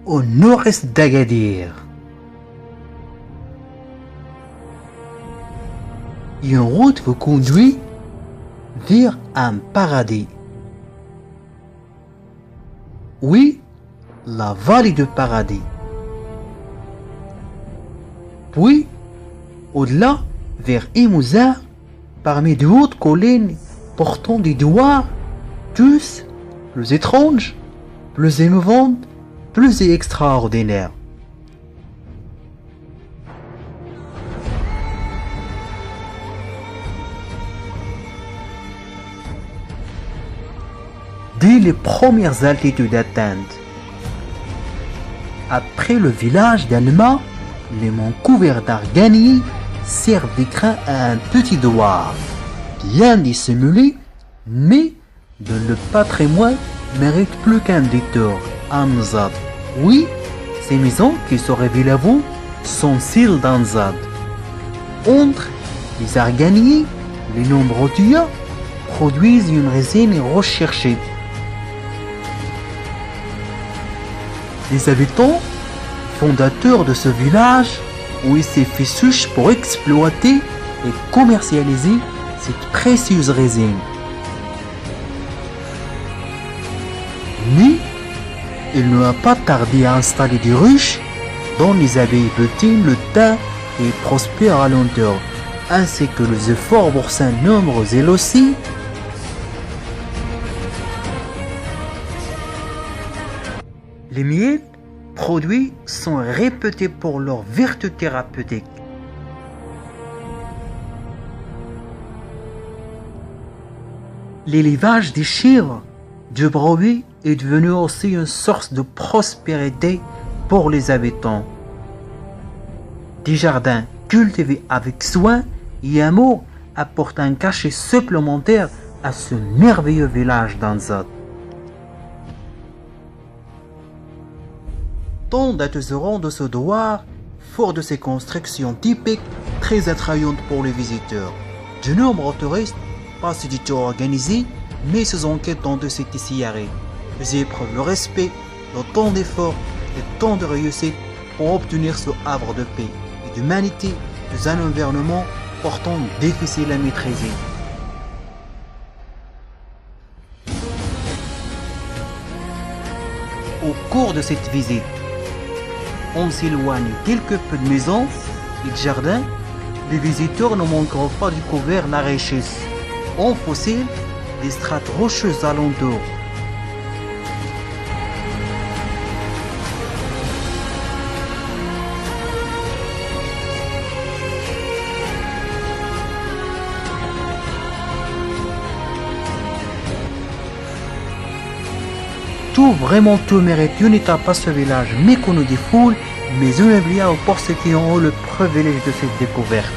au nord-est d'Agadir. Une route vous conduit vers un paradis. Oui, la vallée du paradis. Puis, au-delà, vers Imouza, parmi de hautes collines portant des doigts, tous plus étranges, plus émouvantes, plus extraordinaires. Dès les premières altitudes atteintes, après le village d'Alma, les monts couverts d'Arganie servent d'écrin à un petit doigt, bien dissimulé, mais dont le patrimoine mérite plus qu'un détour. Anzad. Oui, ces maisons qui se révèlent à vous sont celles d'Anzad. Entre les Arganies, les nombreux tuyaux produisent une résine recherchée. Les habitants, fondateurs de ce village, ont été fait souche pour exploiter et commercialiser cette précieuse résine. Mais il ne a pas tardé à installer des ruches dont les abeilles butinent le thym et prospèrent à l'entour, ainsi que les efforts pour saint nombreux et aussi. Les miels produits sont réputés pour leurs vertus thérapeutiques. L'élevage des chèvres du brebis est devenu aussi une source de prospérité pour les habitants. Des jardins cultivés avec soin et amour apportent un cachet supplémentaire à ce merveilleux village d'Anzad. Tant d'artisans de ce douar, fort de ces constructions typiques, très attrayantes pour les visiteurs. De nombreux touristes passent du temps organisé, mais ces enquêtes ont de s'être signalées. Ils éprouvent le respect, le temps d'effort et le temps de réussite pour obtenir ce havre de paix et d'humanité dans un environnement pourtant difficile à maîtriser. Au cours de cette visite, on s'éloigne quelque peu de maisons et de jardins. Les visiteurs ne manqueront pas de découvrir la richesse en fossiles des strates rocheuses alentour. Vraiment tout mérite une étape à ce village méconnu des foules, mais inoubliable pour ceux qui ont eu le privilège de cette découverte.